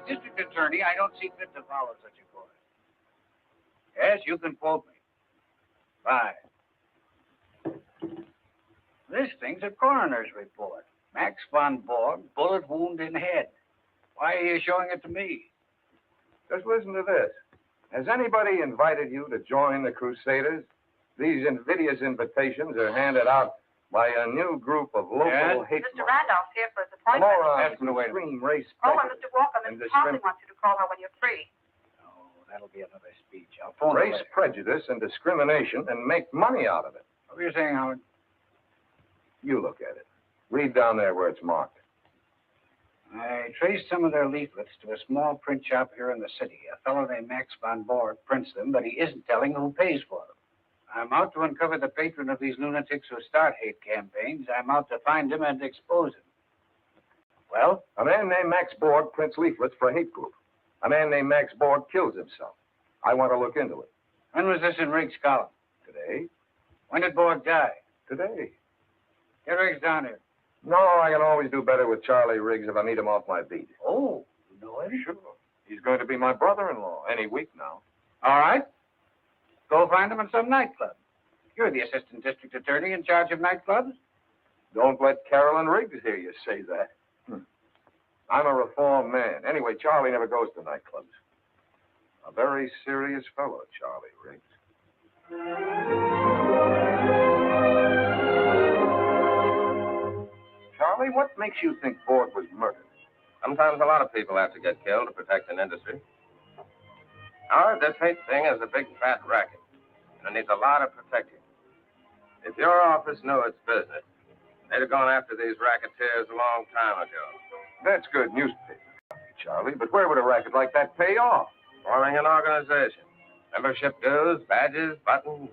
District Attorney, I don't see fit to follow such a course. Yes, you can quote me. Fine. This thing's a coroner's report. Max von Borg, bullet wound in head. Why are you showing it to me? Just listen to this. Has anybody invited you to join the Crusaders? These invidious invitations are handed out by a new group of local hate. Mr. Randolph's here for his appointment. Morons who extreme race. Oh, and Mr. Walker, Mr. Hartley wants you to call her when you're free. Oh, that'll be another speech. I'll phone race prejudice and discrimination and make money out of it. What were you saying, Howard? You look at it. Read down there where it's marked. I traced some of their leaflets to a small print shop here in the city. A fellow named Max von Borg prints them, but he isn't telling who pays for them. I'm out to uncover the patron of these lunatics who start hate campaigns. I'm out to find him and expose him. Well? A man named Max Borg prints leaflets for a hate group. A man named Max Borg kills himself. I want to look into it. When was this in Riggs' column? Today. When did Borg die? Today. Get Riggs down here. No, I can always do better with Charlie Riggs if I meet him off my beat. Oh, you know him? Sure. He's going to be my brother-in-law any week now. All right. Go find him in some nightclub. You're the assistant district attorney in charge of nightclubs. Don't let Carolyn Riggs hear you say that. I'm a reformed man. Anyway, Charlie never goes to nightclubs. A very serious fellow, Charlie Riggs. Charlie, what makes you think Borg was murdered? Sometimes a lot of people have to get killed to protect an industry. Howard, this hate thing is a big fat racket, and it needs a lot of protecting. If your office knew its business, they'd have gone after these racketeers a long time ago. That's good newspaper, Charlie, but where would a racket like that pay off? Forming an organization. Membership dues, badges, buttons,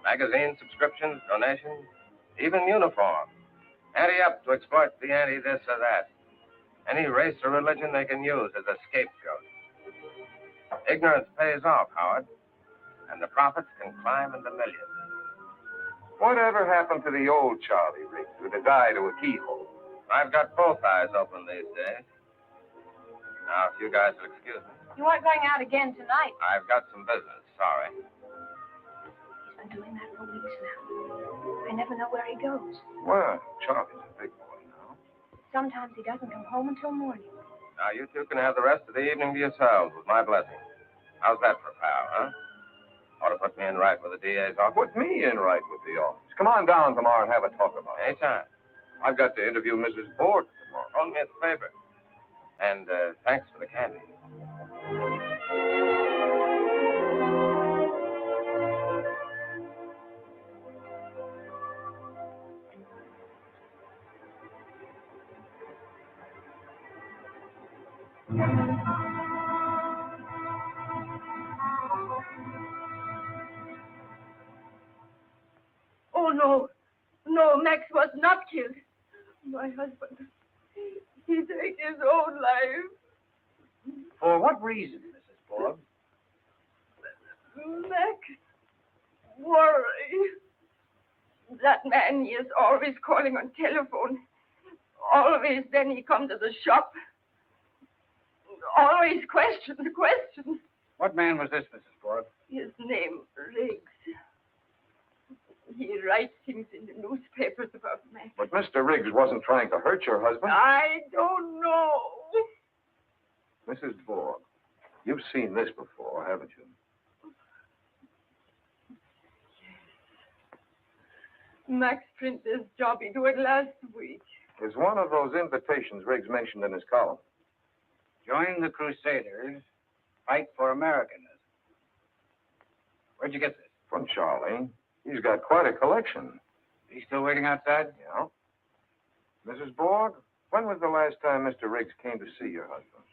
magazine subscriptions, donations, even uniforms. Ante-up to exploit the anti-this or that. Any race or religion they can use as a scapegoat. Ignorance pays off, Howard, and the profits can climb into millions. Whatever happened to the old Charlie Riggs with a guy to a keyhole? I've got both eyes open these days. Now, if you guys will excuse me. You aren't going out again tonight. I've got some business. Sorry. He's been doing that for weeks now. I never know where he goes. Well, Charlie's a big boy now. Sometimes he doesn't come home until morning. Now, you two can have the rest of the evening to yourselves with my blessing. How's that for a pal, huh? Ought to put me in right with the DA's office. Put me in right with the office. Come on down tomorrow and have a talk about it. Anytime. I've got to interview Mrs. Borg tomorrow. Hold me a favor. And thanks for the candy. Oh, no. No, Max was not killed. My husband, he took his own life. For what reason, Mrs. Borg? Max, worry. That man, he is always calling on telephone. Always, then he comes to the shop. Always questions. What man was this, Mrs. Borg? His name, Riggs. He writes things in the newspapers about Max. But Mr. Riggs wasn't trying to hurt your husband. I don't know. Mrs. Borg, you've seen this before, haven't you? Max print this job. He do it last week. It's one of those invitations Riggs mentioned in his column. Join the Crusaders, fight for Americanism. Where'd you get this? From Charlie. He's got quite a collection. He's still waiting outside? Yeah. Mrs. Borg, when was the last time Mr. Riggs came to see your husband?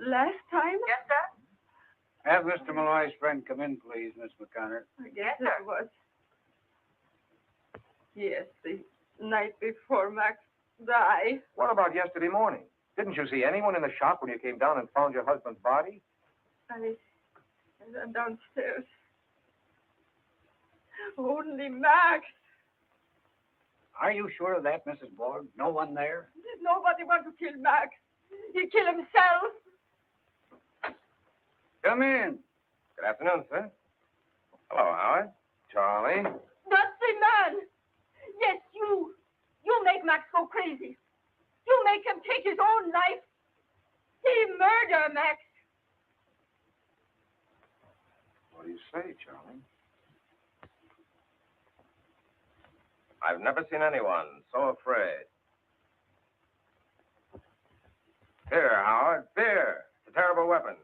Last time? Yes, sir? Have Mr. Malloy's friend come in, please, Miss McConnor. I guess it was. Yes, the night before Max died. What about yesterday morning? Didn't you see anyone in the shop when you came down and found your husband's body? I went downstairs. Only Max. Are you sure of that, Mrs. Borg? No one there? Nobody wants to kill Max. He killed himself. Come in. Good afternoon, sir. Hello, Howard. Charlie? That's the man. Yes, you. You make Max go crazy. You make him take his own life. He murdered Max. What do you say, Charlie? I've never seen anyone so afraid. Here, Howard, beer. It's a terrible weapon.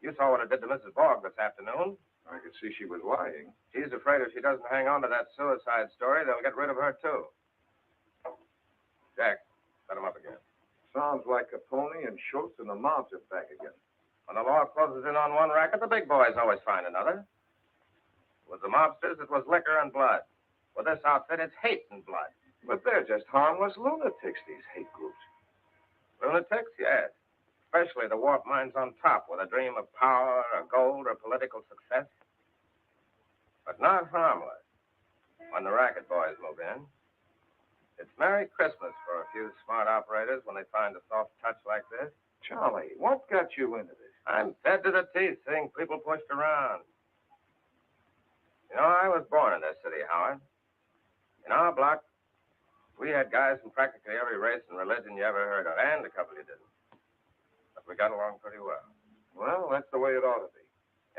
You saw what it did to Mrs. Borg this afternoon. I could see she was lying. She's afraid if she doesn't hang on to that suicide story, they'll get rid of her, too. Jack, set him up again. Sounds like Capone and Schultz and the mobs are back again. When the law closes in on one racket, the big boys always find another. With the mobsters, it was liquor and blood. With this outfit, it's hate and blood. But they're just harmless lunatics, these hate groups. Lunatics, yes. Especially the warped minds on top with a dream of power or gold or political success. But not harmless when the racket boys move in. It's Merry Christmas for a few smart operators when they find a soft touch like this. Charlie, what got you into this? I'm fed to the teeth seeing people pushed around. You know, I was born in this city, Howard. In our block, we had guys from practically every race and religion you ever heard of, and a couple you didn't. But we got along pretty well. Well, that's the way it ought to be.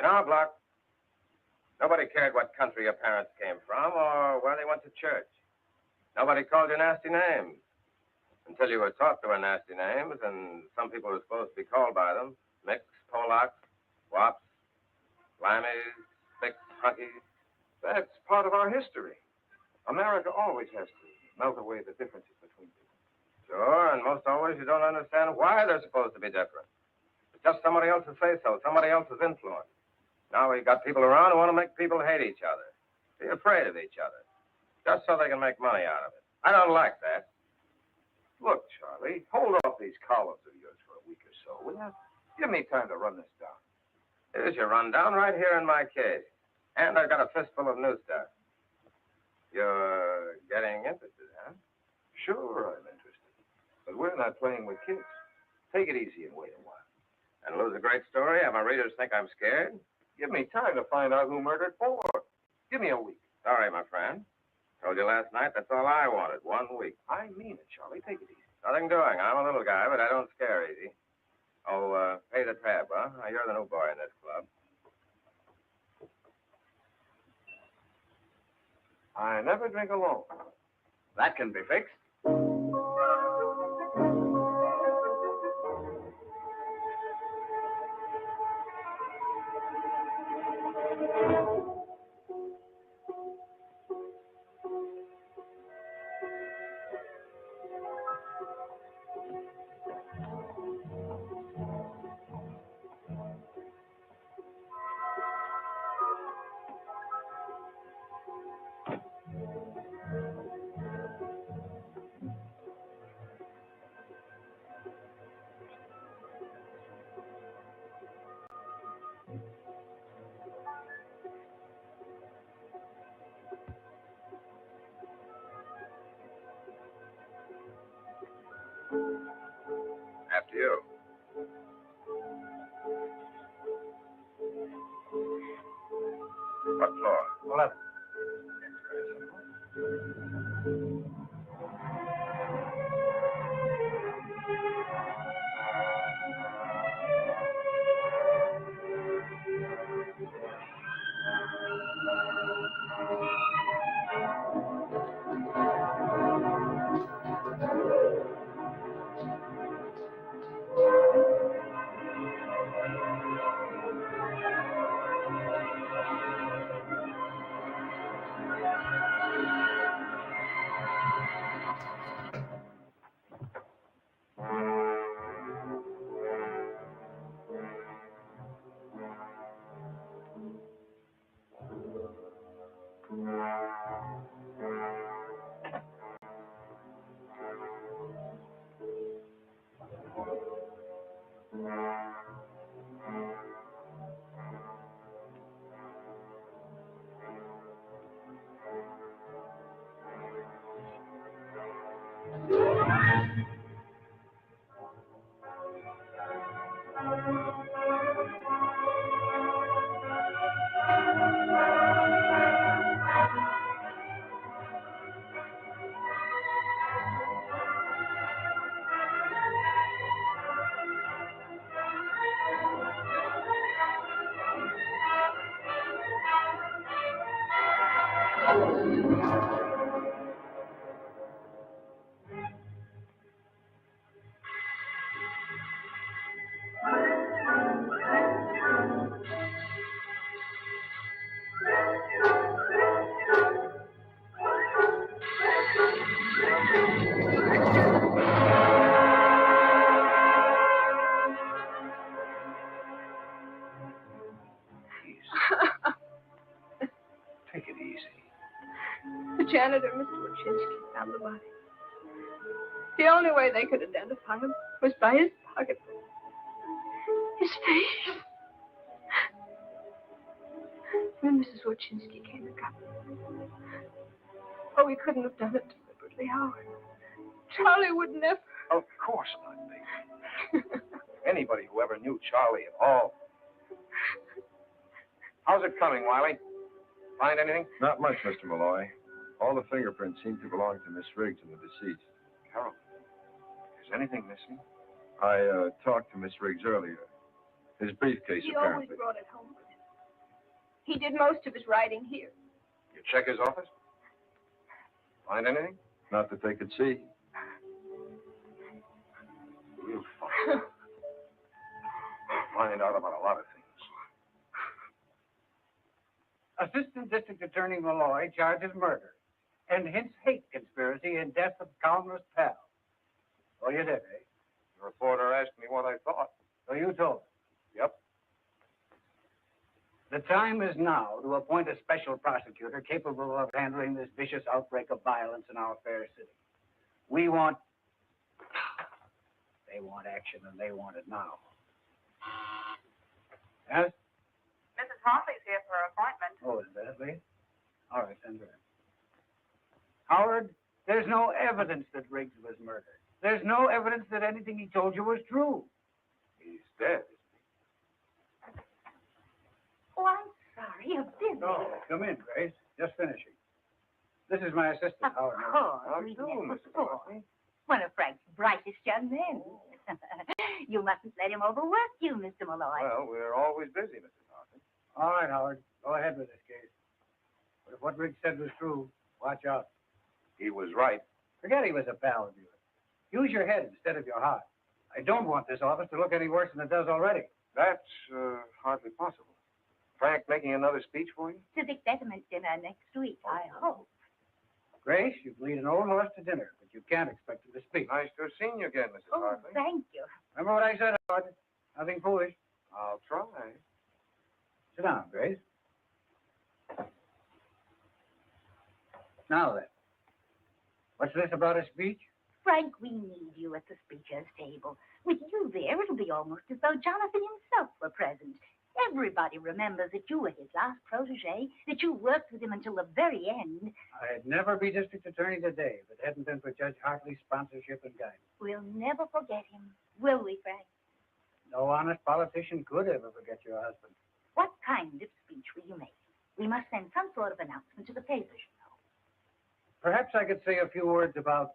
In our block, nobody cared what country your parents came from or where they went to church. Nobody called you nasty names until you were taught there were nasty names, and some people were supposed to be called by them. Micks, Polacks, Wops, Limeys, Spicks, Hunkies. That's part of our history. America always has to melt away the differences between people. Sure, and most always you don't understand why they're supposed to be different. It's just somebody else's say-so, somebody else's influence. Now we've got people around who want to make people hate each other, be afraid of each other, just so they can make money out of it. I don't like that. Look, Charlie, hold off these columns of yours for a week or so, will you? Give me time to run this down. Here's your rundown right here in my case. And I've got a fistful of new stuff. You're getting interested, huh? Sure, I'm interested. But we're not playing with kids. Take it easy and wait a while. And lose a great story? Have my readers think I'm scared? Give me time to find out who murdered Ford. Give me a week. Sorry, my friend. Told you last night that's all I wanted, 1 week. I mean it, Charlie. Take it easy. Nothing doing. I'm a little guy, but I don't scare easy. Oh, pay the tab, huh? You're the new boy in this club. I never drink alone. That can be fixed. After you. What floor? 11. Take it easy. The janitor, Mr. Wachinski, found the body. The only way they could identify him was by his pocketbook. His face. When Mrs. Wachinski came and got him. Oh, he couldn't have done it deliberately, Howard. Charlie would never. Of course not, baby. Anybody who ever knew Charlie at all. How's it coming, Wiley? Find anything? Not much, Mr. Malloy. All the fingerprints seem to belong to Miss Riggs and the deceased. Carol, is anything missing? I talked to Miss Riggs earlier. His briefcase, He apparently. always brought it home with him. He did most of his writing here. You check his office? Find anything? Not that they could see. We'll find out about a lot of things. Assistant District Attorney Malloy charges murder and hints hate conspiracy and death of columnist Pal. Oh, you did, eh? The reporter asked me what I thought. So you told him. Yep. The time is now to appoint a special prosecutor capable of handling this vicious outbreak of violence in our fair city. We want... They want action, and they want it now. Yes? Mrs. Hartley's here for her appointment. Oh, is that Lee? All right, send her in. Howard, there's no evidence that Riggs was murdered. There's no evidence that anything he told you was true. He's dead. Oh, I'm sorry. You're busy. No, come in, Grace. Just finishing. This is my assistant, Of Howard. course. How do we you do, never Mrs. thought. Hartley? One of Frank's brightest young men. You mustn't let him overwork you, Mr. Malloy. Well, we're always busy, Mrs. Hartley. All right, Howard. Go ahead with this case. But if what Riggs said was true, watch out. He was right. Forget he was a pal of yours. Use your head instead of your heart. I don't want this office to look any worse than it does already. That's hardly possible. Frank making another speech for you? Civic betterment dinner next week, I hope. Grace, you can lead an old horse to dinner, but you can't expect him to speak. Nice to have seen you again, Mrs. Oh, Hartley. thank you. Remember what I said, Howard? Nothing foolish. I'll try. Sit down, Grace. Now then, what's this about a speech? Frank, we need you at the speaker's table. With you there, it'll be almost as though Jonathan himself were present. Everybody remembers that you were his last protege, that you worked with him until the very end. I'd never be district attorney today if it hadn't been for Judge Hartley's sponsorship and guidance. We'll never forget him, will we, Frank? No honest politician could ever forget your husband. What kind of speech will you make? We must send some sort of announcement to the papers, you know. Perhaps I could say a few words about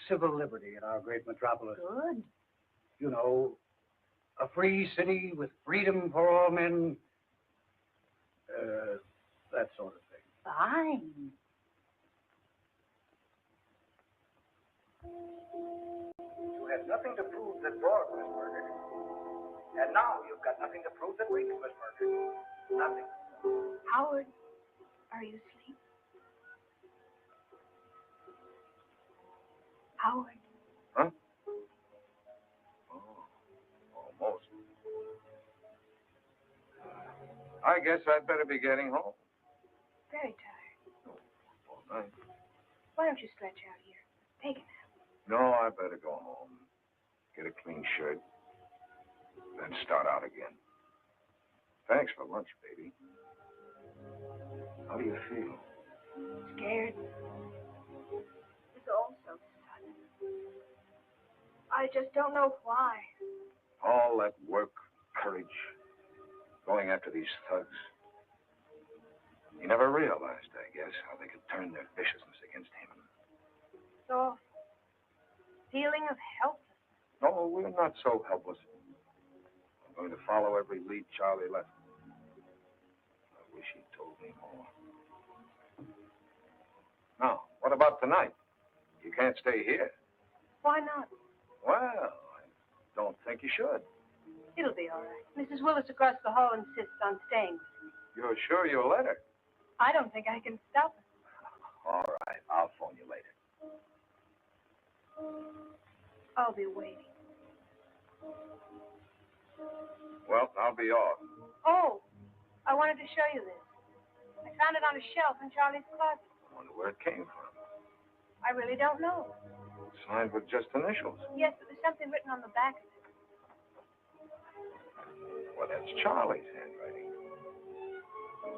civil liberty in our great metropolis. Good. You know, a free city with freedom for all men. That sort of thing. Fine. You had nothing to prove that Borg was murdered. And now you've got nothing to prove that Riggs was murdered. Nothing. Howard, are you asleep? Howard. Huh? Oh, almost. I guess I'd better be getting home. Very tired. All right. Why don't you stretch out here? Take a nap. No, I better go home. Get a clean shirt. Then start out again. Thanks for lunch, baby. How do you feel? Scared. It's all so sudden. I just don't know why. All that work, courage, going after these thugs. He never realized, I guess, how they could turn their viciousness against him. So, feeling of helplessness. No, we're not so helpless. I'm going to follow every lead Charlie left. I wish he'd told me more. Now, what about tonight? You can't stay here. Why not? Well, I don't think you should. It'll be all right. Mrs. Willis across the hall insists on staying. You're sure you'll let her? I don't think I can stop her. All right, I'll phone you later. I'll be waiting. Well, I'll be off. Oh, I wanted to show you this. I found it on a shelf in Charlie's closet. I wonder where it came from. I really don't know. Signed with just initials. Yes, but there's something written on the back of it. Well, that's Charlie's handwriting.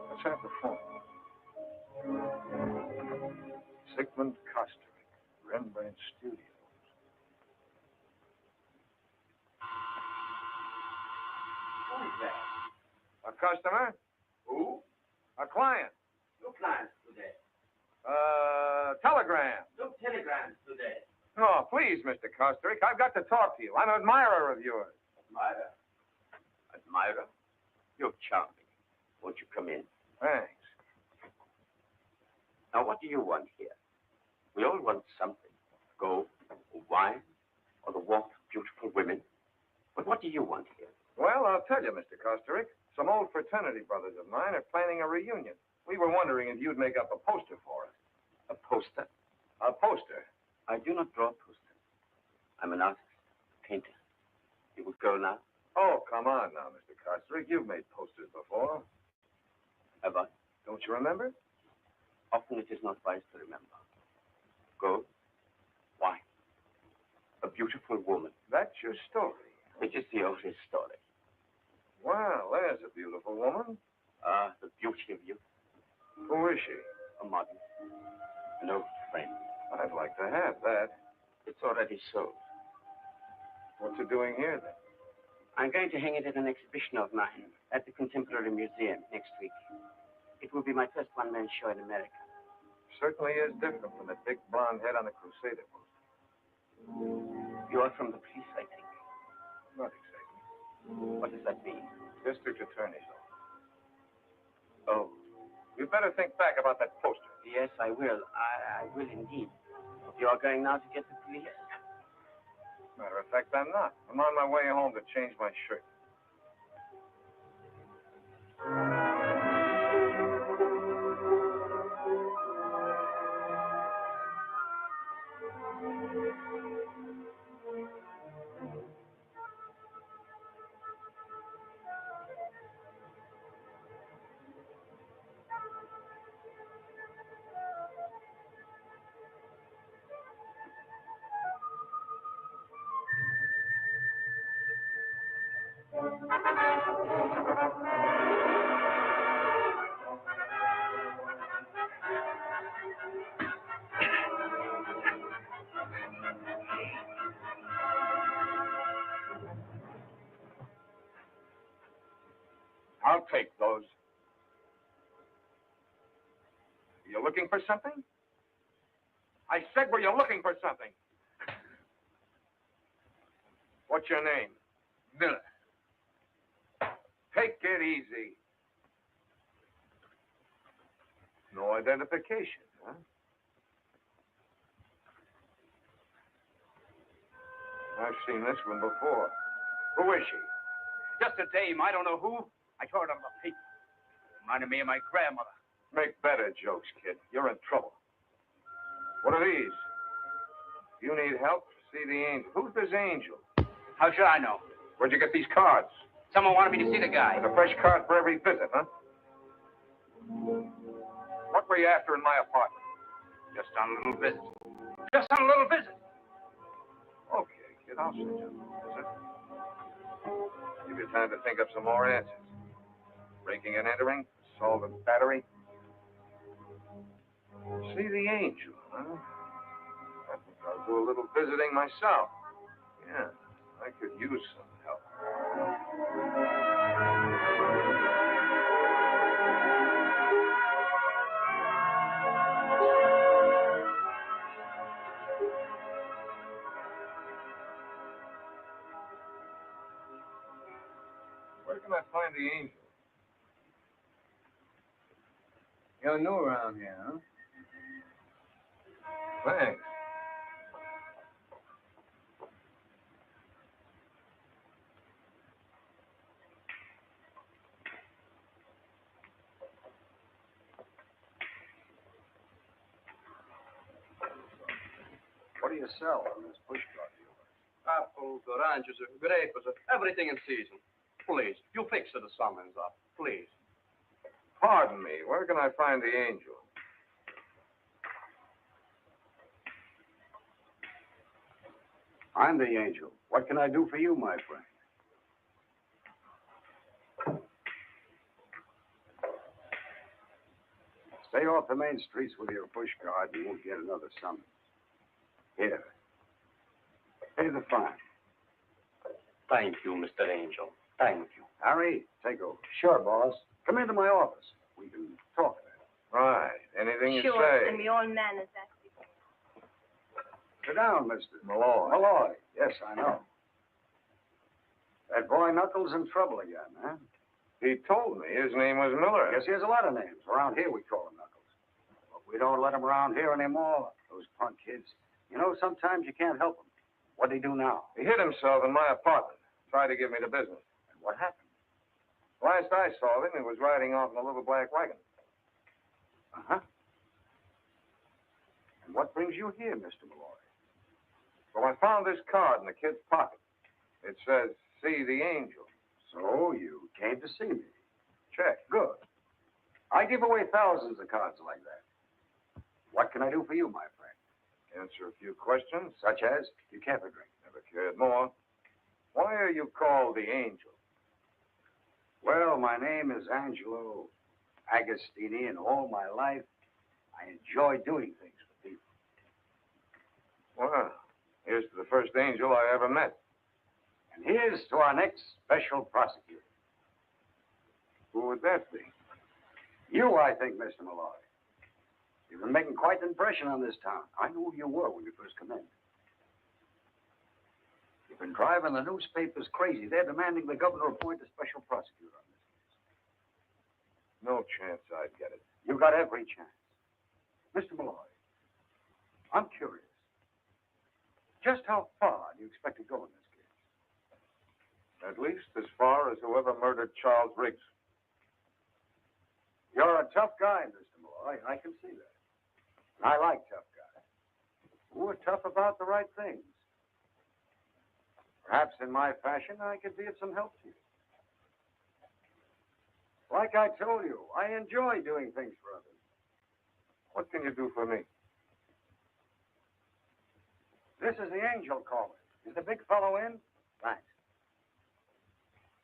Let's have the phone. Sigmund Kosterik, Rembrandt Studios. Who is that? A customer? Who? A client. No clients today. Telegram. No telegrams today. Oh, please, Mr. Kosterik, I've got to talk to you. I'm an admirer of yours. Admirer? Admirer? You're charming. Won't you come in? Thanks. Now, what do you want here? We all want something. Gold, or wine, or the walk of beautiful women. But what do you want here? Well, I'll tell you, Mr. Kosterik. Some old fraternity brothers of mine are planning a reunion. We were wondering if you'd make up a poster for us. A poster? A poster? I do not draw posters. I'm an artist, painter. You would go now? Oh, come on now, Mr. Costarick. You've made posters before. Have I? Don't you remember? Often it is not wise to remember. Go? Why? A beautiful woman. That's your story. It is the oldest story. Well, there's a beautiful woman. Ah, the beauty of youth. Who is she? A model. An old friend. I'd like to have that. It's already sold. What's it doing here, then? I'm going to hang it at an exhibition of mine at the Contemporary Museum next week. It will be my first one-man show in America. Certainly is different from the big blonde head on the Crusader poster. You are from the police, I think. Not exactly. What does that mean? District Attorney's office. Oh, You'd better think back about that poster. yes, I will. I will indeed. You are going now to get the police? Matter of fact, I'm not. I'm on my way home to change my shirt. I'll take those. You looking for something? I said, were you looking for something? What's your name? Miller. Take it easy. No identification, huh? I've seen this one before. Who is she? Just a dame. I don't know who. I saw it on the paper. Reminded me of my grandmother. Make better jokes, kid. You're in trouble. What are these? You need help? See the angel. Who's this angel? How should I know? Where'd you get these cards? Someone wanted me to see the guy. And a fresh card for every visit, huh? What were you after in my apartment? Just on a little visit. Just on a little visit. Okay, kid, I'll send you a visit. Give you time to think up some more answers. Breaking and entering, assault and battery. See the angel, huh? I think I'll do a little visiting myself. Yeah, I could use some help. Where can I find the angel? You're new around here, huh? Thanks. What do you sell on this pushcart of yours? Apples, oranges, grapes, everything in season. Please, you fix the summons up, please. Pardon me, where can I find the angel? I'm the angel. What can I do for you, my friend? Stay off the main streets with your pushcart and you won't get another summons. Here. Pay the fine. Thank you, Mr. Angel. Thank you. Harry, take over. Sure, boss. Come into my office. We can talk about it. Right, anything you Sure, say. and me all manners, that's it. Sit down, Mr. Malloy. Malloy. Yes, I know. That boy Knuckles in trouble again, huh? He told me his name was Miller. Yes, he has a lot of names. Around here, we call him Knuckles. But we don't let him around here anymore. Those punk kids. You know, sometimes you can't help them. What'd he do now? He hid himself in my apartment. Tried to give me the business. And what happened? Last I saw him, he was riding off in a little black wagon. Uh-huh. And what brings you here, Mr. Malloy? Well, I found this card in the kid's pocket. It says, see the angel. So you came to see me. Check. Good. I give away thousands of cards like that. What can I do for you, my friend? Answer a few questions. Such as, you care for drink. Never cared more. Why are you called the angel? Well, my name is Angelo Agostini, and all my life, I enjoy doing things for people. Well, here's to the first angel I ever met. And here's to our next special prosecutor. Who would that be? You, I think, Mr. Malloy. You've been making quite an impression on this town. I knew who you were when you first come in. You've been driving the newspapers crazy. They're demanding the governor appoint a special prosecutor on this case. No chance I'd get it. You got every chance. Mr. Malloy, I'm curious. Just how far do you expect to go in this case? At least as far as whoever murdered Charles Riggs. You're a tough guy, Mr. Malloy. I can see that. And I like tough guys who are tough about the right things. Perhaps in my fashion, I could be of some help to you. Like I told you, I enjoy doing things for others. What can you do for me? This is the angel calling. Is the big fellow in? Thanks.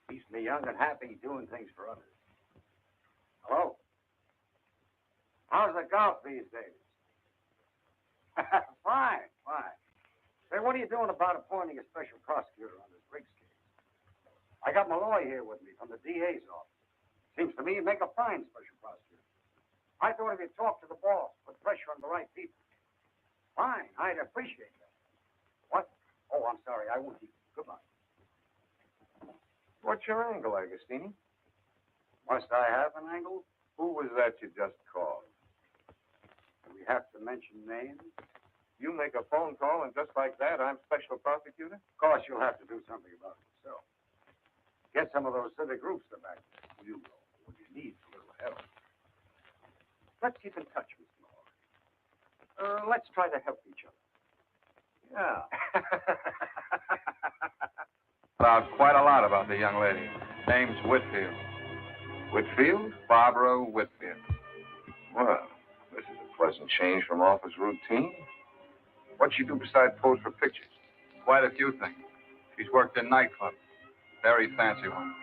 Keeps me young and happy doing things for others. Hello? How's the golf these days? Fine. Say, what are you doing about appointing a special prosecutor on this Riggs case? I got Malloy here with me from the DA's office. Seems to me you'd make a fine special prosecutor. I thought if you talked to the boss, put pressure on the right people. Fine, I'd appreciate that. What? Oh, I'm sorry. I won't keep you. Goodbye. What's your angle, Agostini? Must I have an angle? Who was that you just called? Do we have to mention names? You make a phone call, and just like that, I'm special prosecutor? Of course, you'll have to do something about it yourself. Get some of those civic groups to back you. You know, when you need a little help. Let's keep in touch, Mr. Malloy. Let's try to help each other. Yeah. Found quite a lot about the young lady. Name's Whitfield. Whitfield? Barbara Whitfield. Well, this is a pleasant change from office routine. What'd she do besides pose for pictures? Quite a few things. She's worked in nightclubs. Very fancy ones.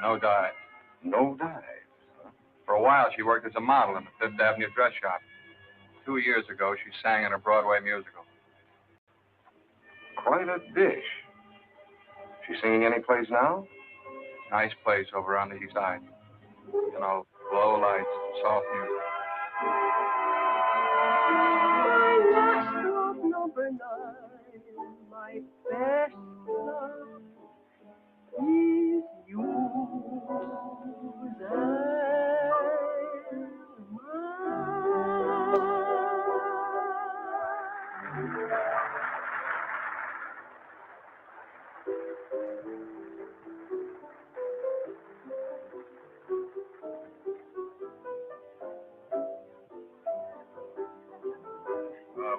No dives. No dives, huh? For a while, she worked as a model in the Fifth Avenue dress shop. 2 years ago, she sang in a Broadway musical. Quite a dish. She singing any place now? Nice place over on the east side. You know, low lights, soft music. My last love, number 9, my best love is yours and mine.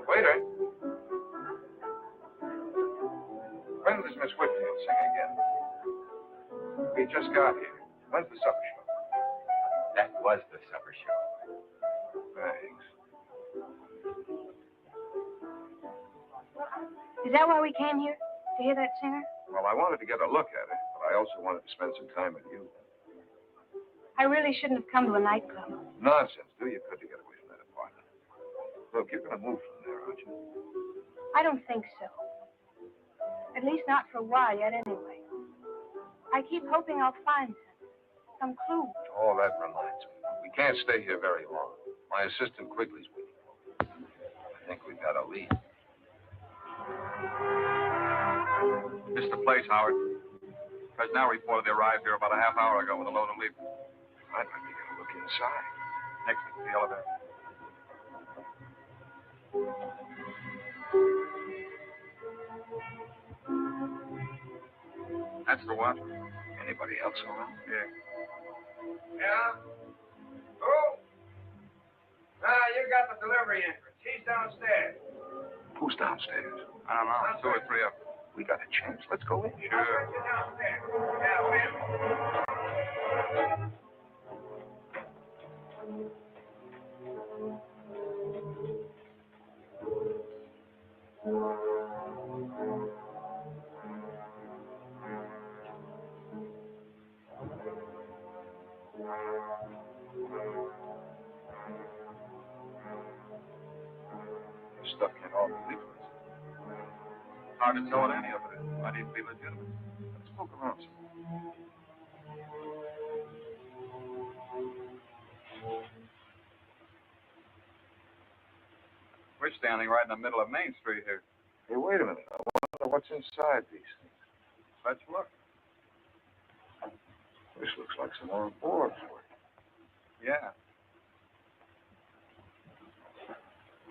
Waiter. When does Miss Whitfield sing again? We just got here. When's the supper show? That was the supper show. Thanks. Is that why we came here? To hear that singer? Well, I wanted to get a look at her, but I also wanted to spend some time with you. I really shouldn't have come to a nightclub. Nonsense. Do you could to get away from that apartment. Look, you're going to move from there, aren't you? I don't think so. At least not for a while yet, anyway. I keep hoping I'll find some clue. Oh, that reminds me. We can't stay here very long. My assistant Quigley's waiting for me. I think we've got a lead. This is the place, Howard. Now reported they arrived here about a half hour ago with a load of leaves. I'd like to get a look inside. Next to the elevator. That's the one. Anybody else around? Yeah. Yeah? Who? You got the delivery entrance. He's downstairs. Who's downstairs? I don't know. 2 or 3 of them. We got a chance. Let's go in. Sure. This stuff can't all be leaflets. Hard to tell what any of it is. Might even be legitimate. Let's poke around some. We're standing right in the middle of Main Street here. Hey, wait a minute. I wonder what's inside these things. Let's look. This looks like some more boards work. Yeah.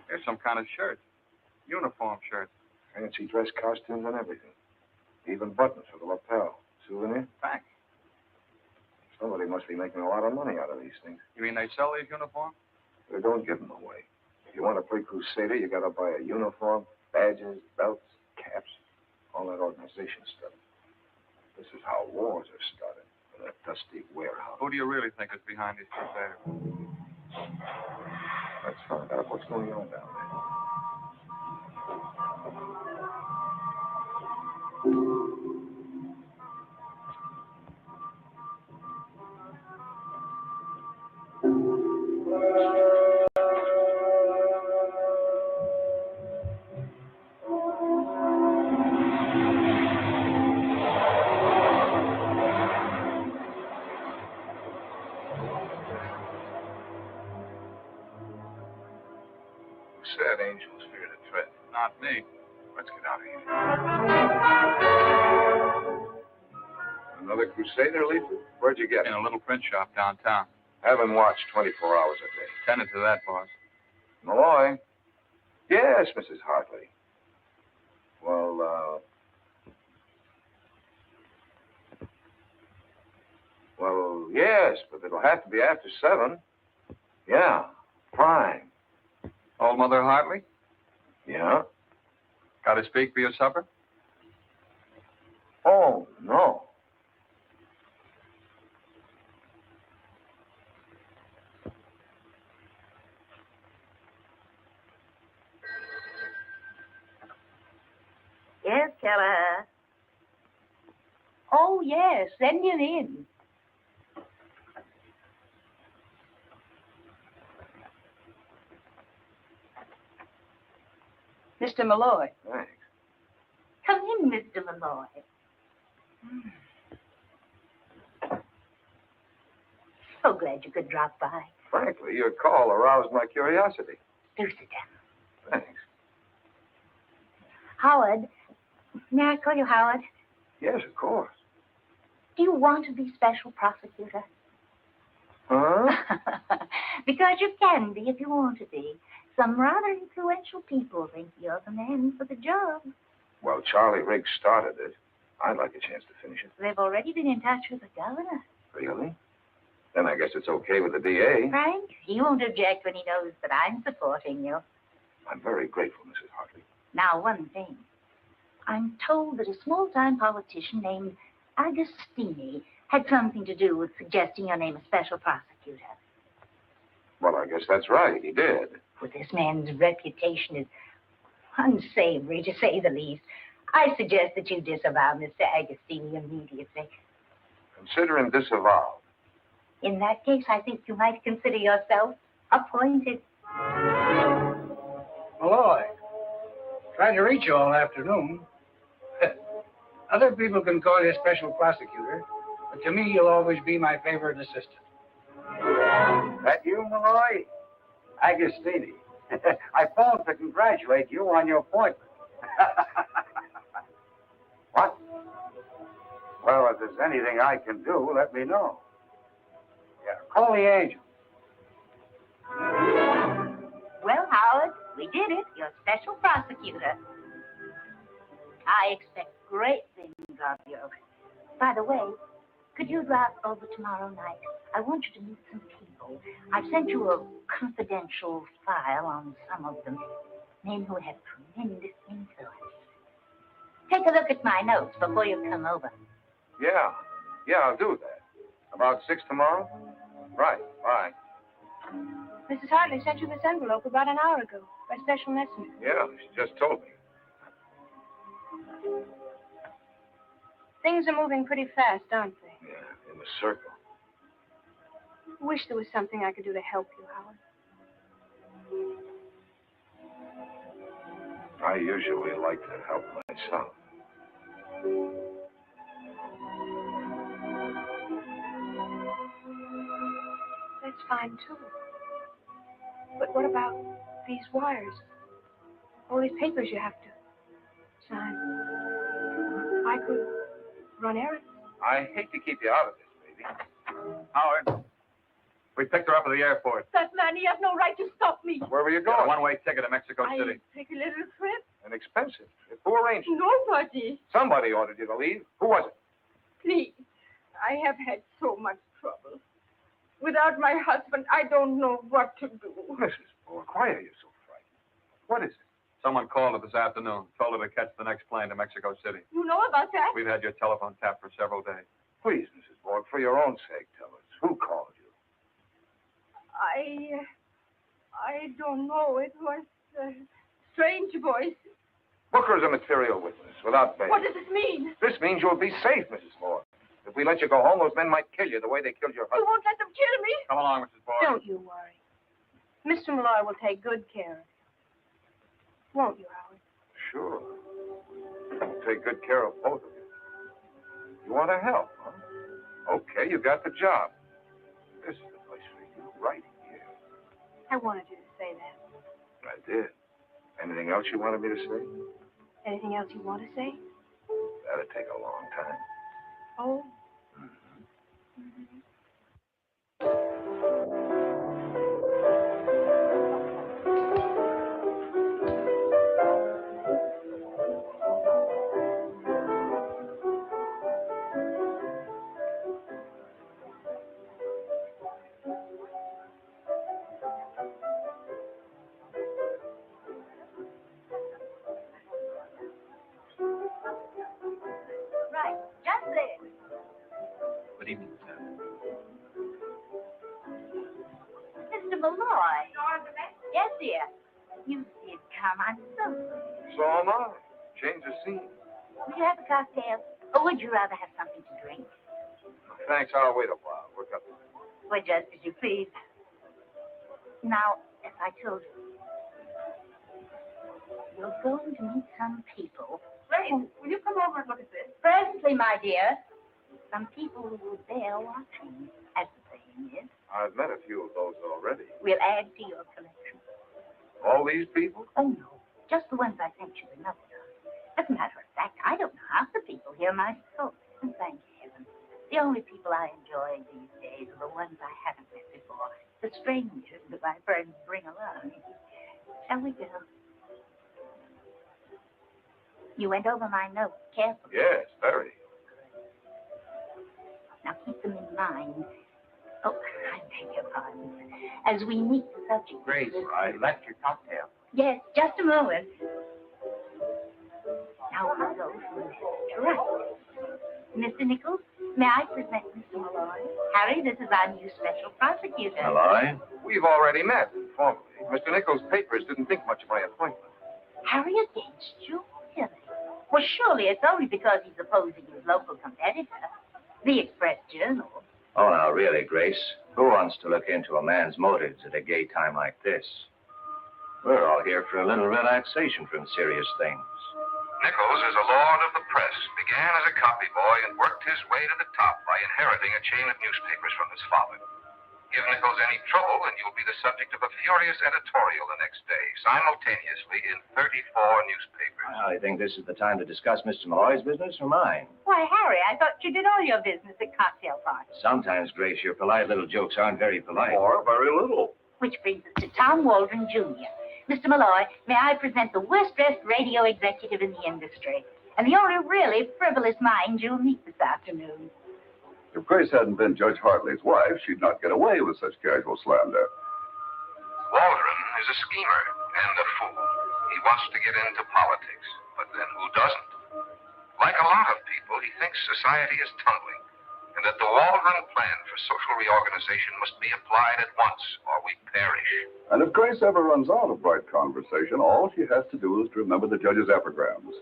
Here's some kind of shirt. Uniform shirt. Fancy dress costumes and everything. Even buttons for the lapel. Souvenir? Thanks. Somebody must be making a lot of money out of these things. You mean they sell these uniforms? They don't give them away. If you want to play Crusader, you got to buy a uniform, badges, belts, caps, all that organization stuff. This is how wars are started in a dusty warehouse. Who do you really think is behind these Crusaders? Let's find out what's going on down there. Sad angels fear to tread. Not me. Let's get out of here. Another Crusader leaflet? Where'd you get it? In a little print shop downtown. Have him watch 24 hours a day. Tended to that, boss. Malloy? Yes, Mrs. Hartley. Well, yes, but it'll have to be after 7. Yeah, fine. Old Mother Hartley? Yeah? Got to speak for your supper? Oh, no. Yes, Keller. Oh, yes, send him in. Mr. Malloy. Thanks. Come in, Mr. Malloy. So glad you could drop by. Frankly, your call aroused my curiosity. Do sit down. Thanks. Howard, may I call you Howard? Yes, of course. Do you want to be special prosecutor? Huh? Because you can be if you want to be. Some rather influential people think you're the man for the job. Well, Charlie Riggs started it. I'd like a chance to finish it. They've already been in touch with the governor. Really? Then I guess it's okay with the DA. Frank, he won't object when he knows that I'm supporting you. I'm very grateful, Mrs. Hartley. Now, one thing. I'm told that a small-time politician named Agostini had something to do with suggesting your name as special prosecutor. Well, I guess that's right. He did. For this man's reputation is unsavory, to say the least. I suggest that you disavow Mr. Agostini immediately. Considering disavowed. In that case, I think you might consider yourself appointed. Malloy, tried to reach you all afternoon. Other people can call you special prosecutor, but to me, you'll always be my favorite assistant. That you, Malloy? Agostini. I phoned to congratulate you on your appointment. What? Well, if there's anything I can do, let me know. Yeah, call the angel. Well, Howard, we did it. You're special prosecutor. I expect great things of you. By the way, could you drop over tomorrow night? I want you to meet some people. I've sent you a confidential file on some of them. Men who have tremendous influence. Take a look at my notes before you come over. Yeah, I'll do that. About 6 tomorrow? Right, bye. Mrs. Hartley sent you this envelope about an hour ago by special messenger. Yeah, she just told me. Things are moving pretty fast, aren't they? Yeah, in a circle. I wish there was something I could do to help you, Howard. I usually like to help myself. That's fine, too. But what about these wires? All these papers you have to sign. I could run errands. I hate to keep you out of this, baby. Howard, we picked her up at the airport. That man, he has no right to stop me. Where were you Got a going? one-way ticket to Mexico City. I take a little trip. An expensive trip. Who arranged it? Nobody. Somebody ordered you to leave. Who was it? Please. I have had so much trouble. Without my husband, I don't know what to do. Mrs. Bullock, why are you so frightened? What is it? Someone called her this afternoon, told her to catch the next plane to Mexico City. You know about that? We've had your telephone tapped for several days. Please, Mrs. Bullock, for your own sake, tell us. Who called you? I don't know. It was a strange voice. Booker's a material witness, without bail. What does this mean? This means you'll be safe, Mrs. Moore. If we let you go home, those men might kill you the way they killed your You husband. won't let them kill me? Come along, Mrs. Boyd. Don't you worry. Mr. Malloy will take good care of you. Won't you, Howard? Sure. I'll take good care of both of you. You want to help, huh? Okay, you got the job. This is the place for you, right here. I wanted you to say that. I did. Anything else you wanted me to say? Anything else you want to say? That'd take a long time. Oh. Right, just there. Good evening, sir. Mr. Malloy. Yes, dear. You did come. I'm so glad. So am I. Change the scene. Would you have a cocktail? Or would you rather have something to drink? Thanks, I'll wait a while. Work up. Well, just as you please. Now, as I told you, you're going to meet some people. Grace, will you come over and look at this? Presently, my dear. Some people who will bear watching, as the saying is. I've met a few of those already. We'll add to your collection. All these people? Oh, no. Just the ones I sent you the note on. As a matter of fact, I don't know half the people here myself. And thank heaven. The only people I enjoy these days are the ones I haven't met before. The strangers that my friends bring along. Shall we go? You went over my notes carefully. Yes, very. Now keep them in mind. Oh, I beg your pardon. As we meet the subject. Grace, I left your cocktail. Yes, just a moment. Now we'll go from left to right. Mr. Nichols, may I present Mr. Malloy? Harry, this is our new special prosecutor. Malloy? We've already met informally. Mr. Nichols' papers didn't think much of my appointment. Harry against you? Really? Well, surely it's only because he's opposing his local competitor, the Express Journal. Oh, now, really, Grace, who wants to look into a man's motives at a gay time like this? We're all here for a little relaxation from serious things. Nichols is a lord of the press, began as a copy boy and worked his way to the top by inheriting a chain of newspapers from his father. Give Nichols any trouble and you'll be the subject of a furious editorial the next day, simultaneously in 34 newspapers. I think this is the time to discuss Mr. Malloy's business or mine. Why, Harry, I thought you did all your business at cocktail parties. Sometimes, Grace, your polite little jokes aren't very polite. Or very little. Which brings us to Tom Waldron, Jr. Mr. Malloy, may I present the worst-dressed radio executive in the industry, and the only really frivolous mind you'll meet this afternoon. If Grace hadn't been Judge Hartley's wife, she'd not get away with such casual slander. Waldron is a schemer and a fool. He wants to get into politics, but then who doesn't? Like a lot of people, he thinks society is tumbling, and that the Waldron plan for social reorganization must be applied at once, or we perish. And if Grace ever runs out of bright conversation, all she has to do is to remember the judge's epigrams.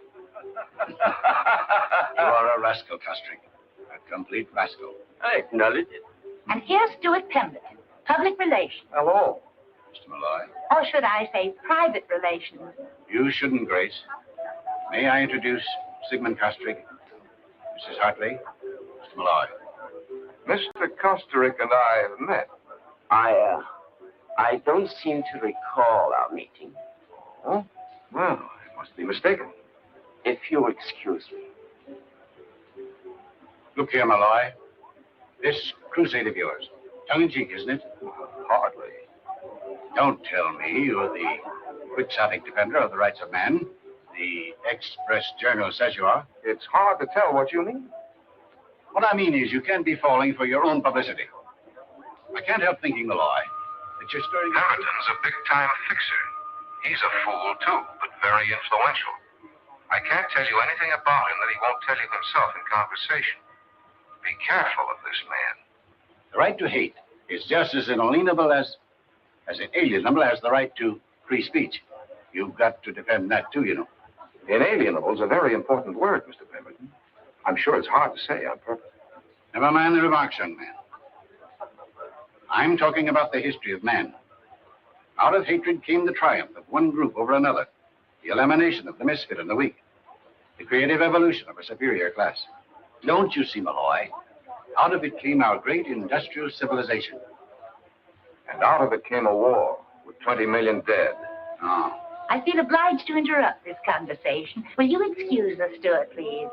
You are a rascal, Castrick. A complete rascal. I acknowledge it. And here's Stuart Pemberton, public relations. Hello. Mr. Malloy. Or should I say private relations? You shouldn't, Grace. May I introduce Sigmund Castrick, Mrs. Hartley, Mr. Malloy. Mr. Kosterick and I have met. I don't seem to recall our meeting. Oh? Well, I must be mistaken. If you'll excuse me. Look here, Malloy. This crusade of yours, tongue-in-cheek, isn't it? Hardly. Don't tell me you're the quixotic defender of the rights of man. The Express Journal says you are. It's hard to tell what you mean. What I mean is you can't be falling for your own publicity. I can't help thinking, Malloy, that you're stirring... Pemberton's a big-time fixer. He's a fool, too, but very influential. I can't tell you anything about him that he won't tell you himself in conversation. Be careful of this man. The right to hate is just as inalienable as inalienable as the right to free speech. You've got to defend that, too, you know. Inalienable is a very important word, Mr. Pemberton. I'm sure it's hard to say on purpose. Never mind the remarks, young man. I'm talking about the history of man. Out of hatred came the triumph of one group over another, the elimination of the misfit and the weak, the creative evolution of a superior class. Don't you see, Malloy? Out of it came our great industrial civilization. And out of it came a war with 20 million dead. Oh. I feel obliged to interrupt this conversation. Will you excuse us, Stuart, please?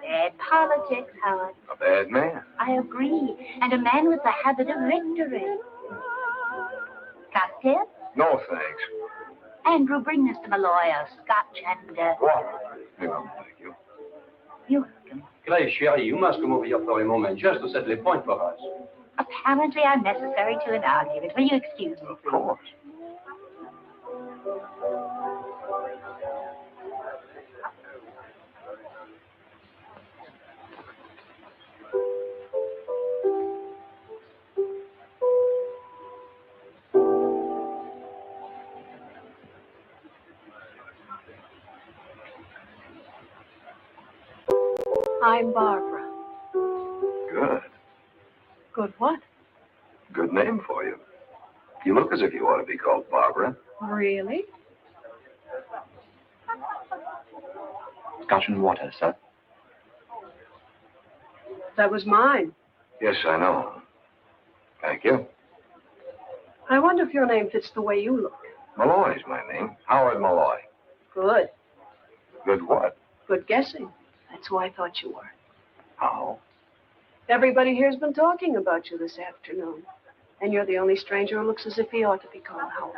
Bad politics, Howard. A bad man. I agree. And a man with the habit of victory. Cocktail? No, thanks. Andrew, bring Mr. Malloy a scotch and, Water. Hang on, thank you. You're welcome. Grace, chérie, you must come over here for a moment just to settle a point for us. Apparently unnecessary to an argument. Will you excuse me, Of please? course. I'm Barbara. Good. Good what? Good name for you. You look as if you ought to be called Barbara. Really? Scotch and water, sir. That was mine. Yes, I know. Thank you. I wonder if your name fits the way you look. Malloy's my name. Howard Malloy. Good. Good what? Good guessing. That's who I thought you were. How? Everybody here's been talking about you this afternoon. And you're the only stranger who looks as if he ought to be called Howard.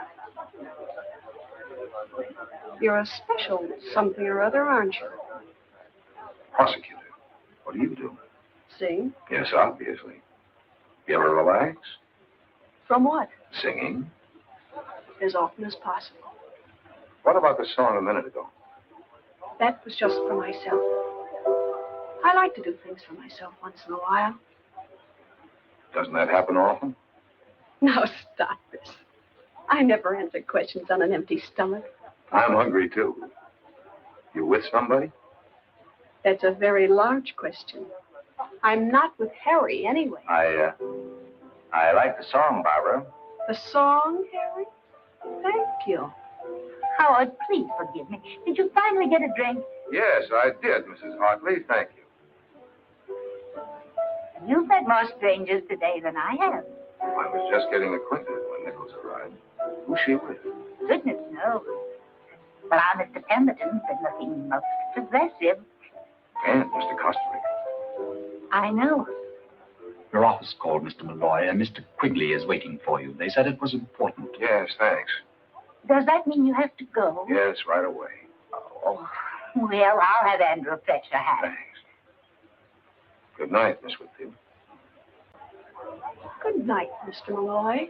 You're a special something or other, aren't you? Prosecutor. What do you do? Sing? Yes, obviously. You ever relax? From what? Singing. As often as possible. What about the song a minute ago? That was just for myself. I like to do things for myself once in a while. Doesn't that happen often? Now stop this. I never answer questions on an empty stomach. I'm hungry, too. You with somebody? That's a very large question. I'm not with Harry, anyway. I like the song, Barbara. The song, Harry? Thank you. Howard, please forgive me. Did you finally get a drink? Yes, I did, Mrs. Hartley. Thank you. You've met more strangers today than I have. I was just getting acquainted when Nichols arrived. Who's she with? Goodness knows. But our Mr. Pemberton said nothing most possessive. And Mr. Kosterick. I know. Your office called, Mr. Malloy, and Mr. Quigley is waiting for you. They said it was important. Yes, thanks. Does that mean you have to go? Yes, right away. Oh, well, I'll have Andrew fetch your hat. Thanks. Good night, Miss Whitfield. Good night, Mr. Malloy.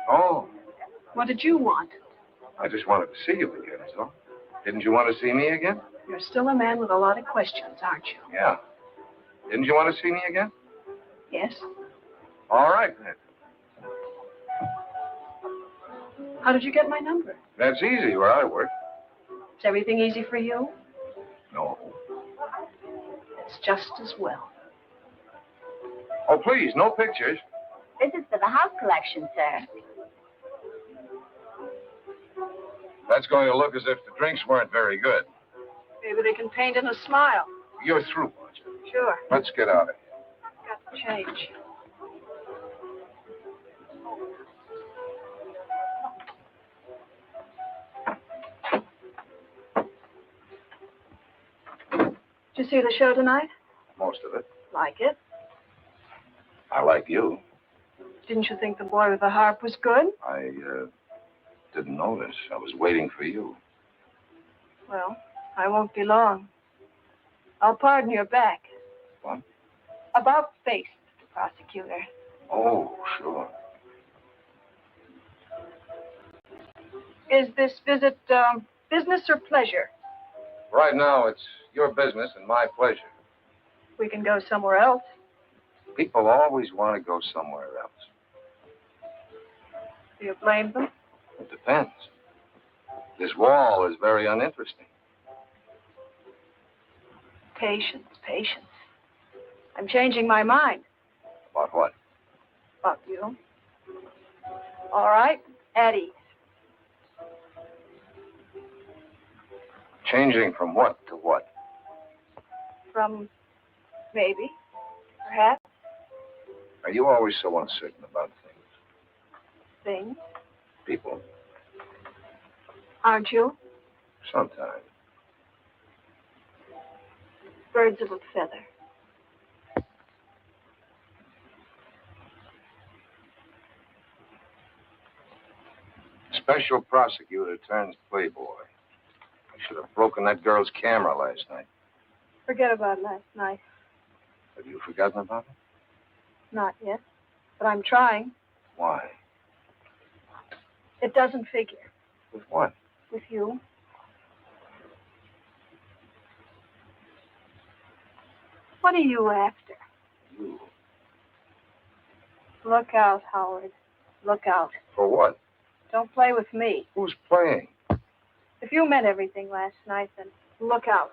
Oh, What did you want? I just wanted to see you again, so. Didn't you want to see me again? You're still a man with a lot of questions, aren't you? Yeah. Didn't you want to see me again? Yes. All right, then. How did you get my number? That's easy where I work. Is everything easy for you? No. It's just as well. Oh, please, no pictures. This is for the house collection, sir. That's going to look as if the drinks weren't very good. Maybe they can paint in a smile. You're through, aren't you? Sure. Let's get out of here. Got the change. Did you see the show tonight? Most of it. Like it? I like you. Didn't you think the boy with the harp was good? I didn't notice. I was waiting for you. Well, I won't be long. I'll pardon your back. What? About face, Mr. Prosecutor. Oh, sure. Is this visit business or pleasure? Right now, it's your business and my pleasure. We can go somewhere else. People always want to go somewhere else. Do you blame them? It depends. This wall is very uninteresting. Patience, patience. I'm changing my mind. About what? About you. All right, at ease. Changing from what to what? From maybe, perhaps, Are you always so uncertain about things? things. People? Aren't you? Sometimes. Birds of a feather. Special prosecutor turns playboy. I should have broken that girl's camera last night. Forget about last night. Have you forgotten about it? Not yet, but I'm trying. Why? It doesn't figure. With what? With you. What are you after? You. Look out, Howard. Look out. For what? Don't play with me. Who's playing? If you meant everything last night, then look out.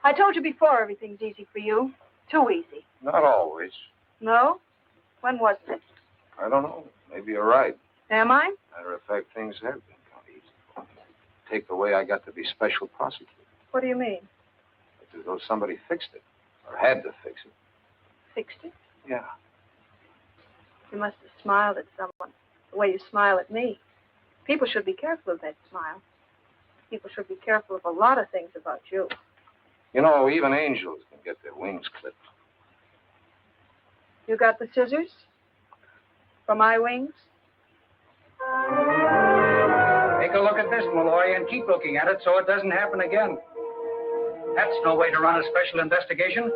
I told you before everything's easy for you. Too easy. Not always. No? When was it? I don't know. Maybe you're right. Am I? Matter of fact, things have been kind of easy for me. Take the way I got to be special prosecutor. What do you mean? It's as though somebody fixed it. Or had to fix it. Fixed it? Yeah. You must have smiled at someone the way you smile at me. People should be careful of that smile. People should be careful of a lot of things about you. You know, even angels can get their wings clipped. You got the scissors? For my wings? Take a look at this, Malloy, and keep looking at it so it doesn't happen again. That's no way to run a special investigation.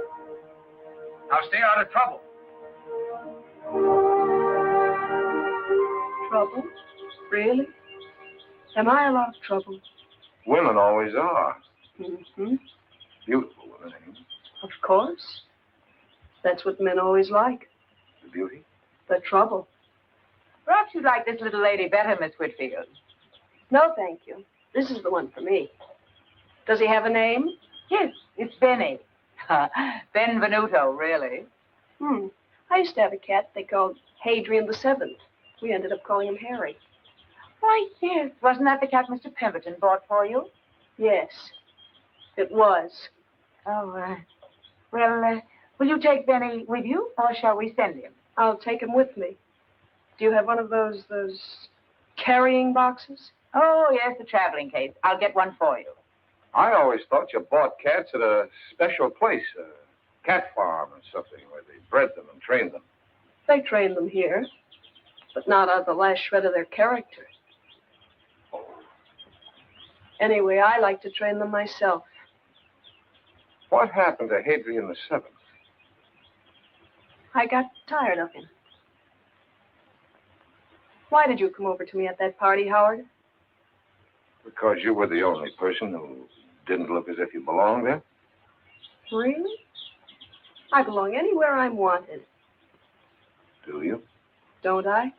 Now stay out of trouble. Trouble? Really? Am I a lot of trouble? Women always are. Mm-hmm. Beautiful women, ain't they? Of course. That's what men always like. The beauty. The trouble. Perhaps you'd like this little lady better, Miss Whitfield. No, thank you. This is the one for me. Does he have a name? Yes, it's Benny. Benvenuto, really. I used to have a cat they called Hadrian the Seventh. We ended up calling him Harry. Why, yes. Wasn't that the cat Mr. Pemberton bought for you? Yes, it was. Oh, well, Will you take Benny with you, or shall we send him? I'll take him with me. Do you have one of those carrying boxes? Oh, yes, the traveling case. I'll get one for you. I always thought you bought cats at a special place, a cat farm or something, where they bred them and trained them. They train them here, but not out of the last shred of their character. Anyway, I like to train them myself. What happened to Hadrian VII? I got tired of him. Why did you come over to me at that party, Howard? Because you were the only person who didn't look as if you belonged there? Really? I belong anywhere I'm wanted. Do you? Don't I?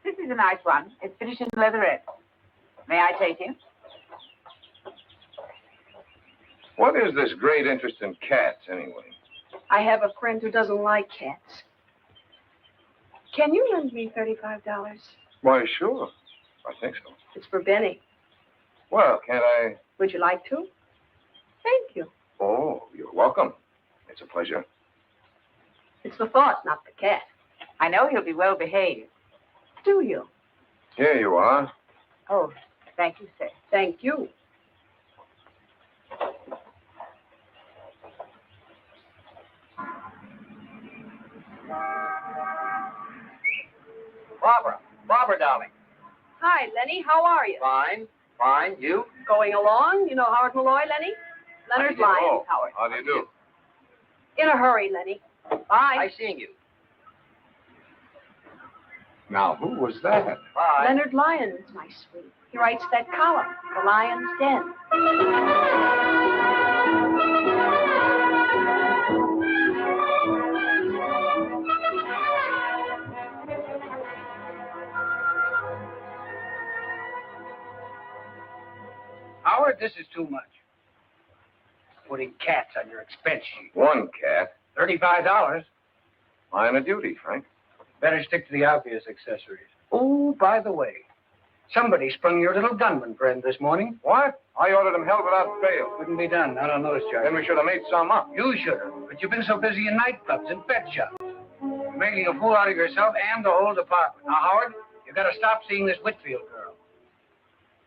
This is a nice one. It's finished in leatherette. May I take you? What is this great interest in cats, anyway? I have a friend who doesn't like cats. Can you lend me $35? Why, sure. I think so. It's for Benny. Well, can't I? Would you like to? Thank you. Oh, you're welcome. It's a pleasure. It's the thought, not the cat. I know he'll be well behaved. Do you? Here you are. Oh, thank you, sir. Thank you. Barbara, darling. Hi, Lenny. How are you? Fine. You? Going along? You know Howard Malloy, Lenny? Leonard Lyons, Howard. How do you do? In a hurry, Lenny. Bye. Nice seeing you. Now, who was that? Bye. Leonard Lyons, my sweet. He writes that column, The Lion's Den. Howard, this is too much. Putting cats on your expense sheet. One cat. $35. Line of duty, Frank. Better stick to the obvious accessories. Oh, by the way, somebody sprung your little gunman friend this morning. What? I ordered him held without bail. Couldn't be done, not on those charges. Then we should have made some up. You should have, but you've been so busy in nightclubs and pet shops. You're making a fool out of yourself and the whole department. Now, Howard, you've got to stop seeing this Whitfield girl.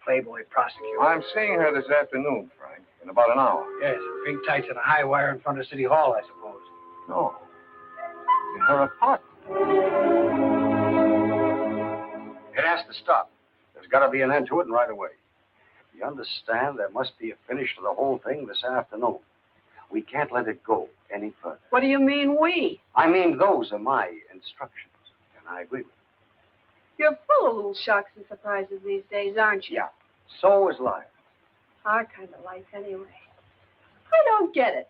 Playboy prosecutor. I'm seeing her this afternoon, Frank, in about an hour. Yes, pink tights and a high wire in front of City Hall, I suppose. No. In her apartment. It has to stop. There's got to be an end to it, and right away. You understand? There must be a finish to the whole thing this afternoon. We can't let it go any further. What do you mean, we? I mean, those are my instructions, and I agree with them. You're full of little shocks and surprises these days, aren't you? Yeah. So is life. Our kind of life, anyway. I don't get it.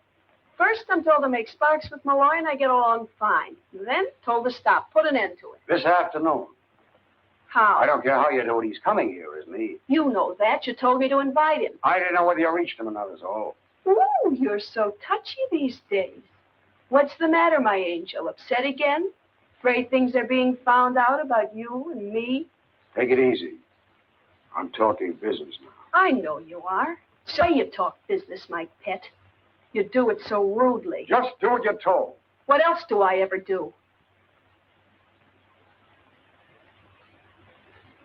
First, I'm told to make sparks with Malloy, and I get along fine. Then, told to stop, put an end to it. This afternoon. How? I don't care how you do it. He's coming here, isn't he? You know that. You told me to invite him. I didn't know whether you reached him or not, is all. Ooh, you're so touchy these days. What's the matter, my angel? Upset again? Afraid things are being found out about you and me? Take it easy. I'm talking business now. I know you are. So you talk business, my pet. You do it so rudely. Just do what you're told. What else do I ever do?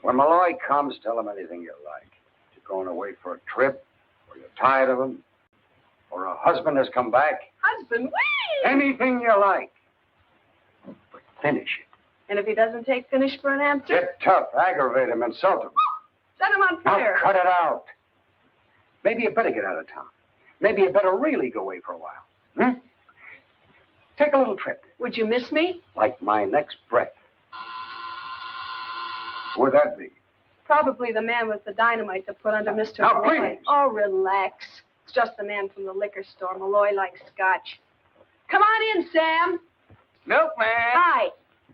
When Malloy comes, tell him anything you like. You're going away for a trip, or you're tired of him, or a husband has come back. Husband, wait! Anything you like. But finish it. And if he doesn't take finish for an answer? Get tough, aggravate him, insult him. Set him on Now fire. cut it out. Maybe you better get out of town. Maybe you better really go away for a while. Take a little trip. Would you miss me? Like my next breath. Who would that be? Probably the man with the dynamite to put under Mr. Now, Malloy. please. Oh, relax. It's just the man from the liquor store. Malloy likes scotch. Come on in, Sam. Milkman. Hi.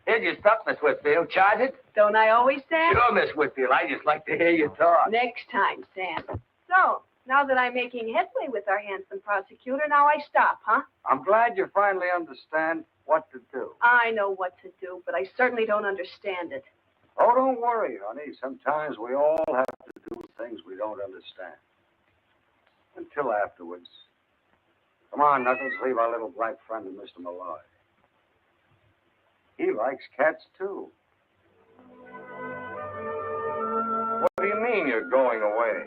Here's your stuff, Miss Whitfield. Charge it? Don't I always, Sam? Sure, Miss Whitfield. I just like to hear you talk. Next time, Sam. So, now that I'm making headway with our handsome prosecutor, now I stop, huh? I'm glad you finally understand what to do. I know what to do, but I certainly don't understand it. Oh, don't worry, honey. Sometimes we all have to do things we don't understand. Until afterwards. Come on, Knuckles, leave our little black friend to Mr. Malloy. He likes cats, too. What do you mean you're going away?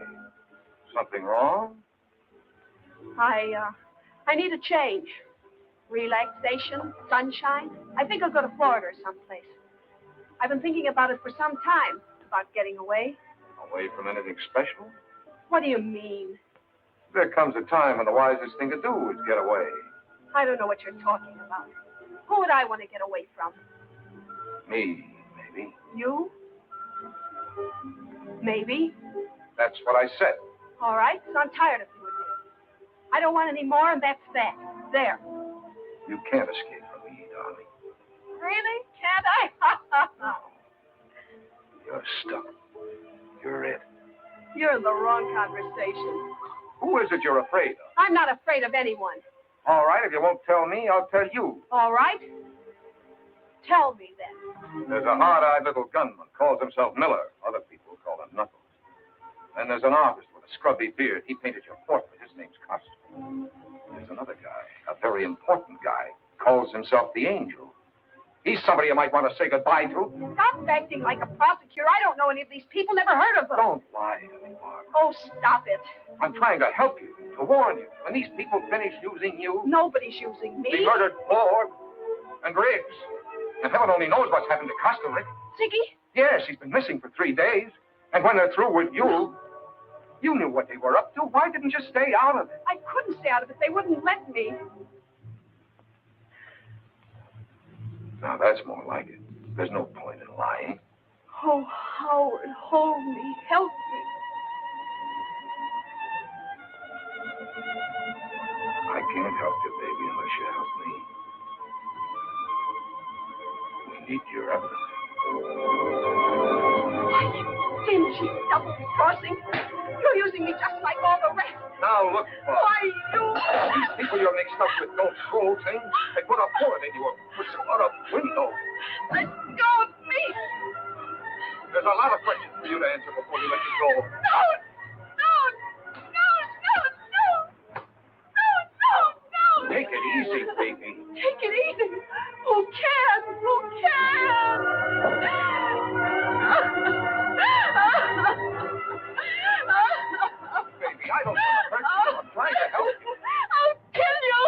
Something wrong? I need a change. Relaxation, sunshine. I think I'll go to Florida or someplace. I've been thinking about it for some time, about getting away. Away from anything special? What do you mean? There comes a time when the wisest thing to do is get away. I don't know what you're talking about. Who would I want to get away from? Me, maybe. You? Maybe. That's what I said. All right, so I'm tired of you and me. I don't want any more, and that's that. There. You can't escape from me, darling. Really? Can't I? You're stuck. You're it. You're in the wrong conversation. Who is it you're afraid of? I'm not afraid of anyone. All right, if you won't tell me, I'll tell you. All right? Tell me then. There's a hard-eyed little gunman, calls himself Miller. Other people call him Knuckles. Then there's an artist with a scrubby beard. He painted your portrait. His name's Costa. There's another guy, a very important guy, calls himself the Angel. He's somebody you might want to say goodbye to. Stop acting like a prosecutor. I don't know any of these people, never heard of them. Don't lie to me, Mark. Oh, stop it. I'm trying to help you, to warn you. When these people finish using you... Nobody's using me. They murdered Ford and Riggs. And heaven only knows what's happened to Costa, Rick. Ziggy? Yes, he's been missing for 3 days. And when they're through with you, you knew what they were up to. Why didn't you stay out of it? I couldn't stay out of it. They wouldn't let me. Now, that's more like it. There's no point in lying. Oh, Howard, hold me. Help me. I can't help you, baby, unless you help me. We need your evidence. Dingy, double-crossing. You're using me just like all the rest. Now, look, Bob. Why, you... These people you're mixed up with don't troll things. They put a bullet in you or push you out a window. Let go of me. There's a lot of questions for you to answer before we let you go. No. Take it easy, baby. Take it easy. Who can? Baby, I don't want to hurt you. I'm trying to help you. I'll kill you.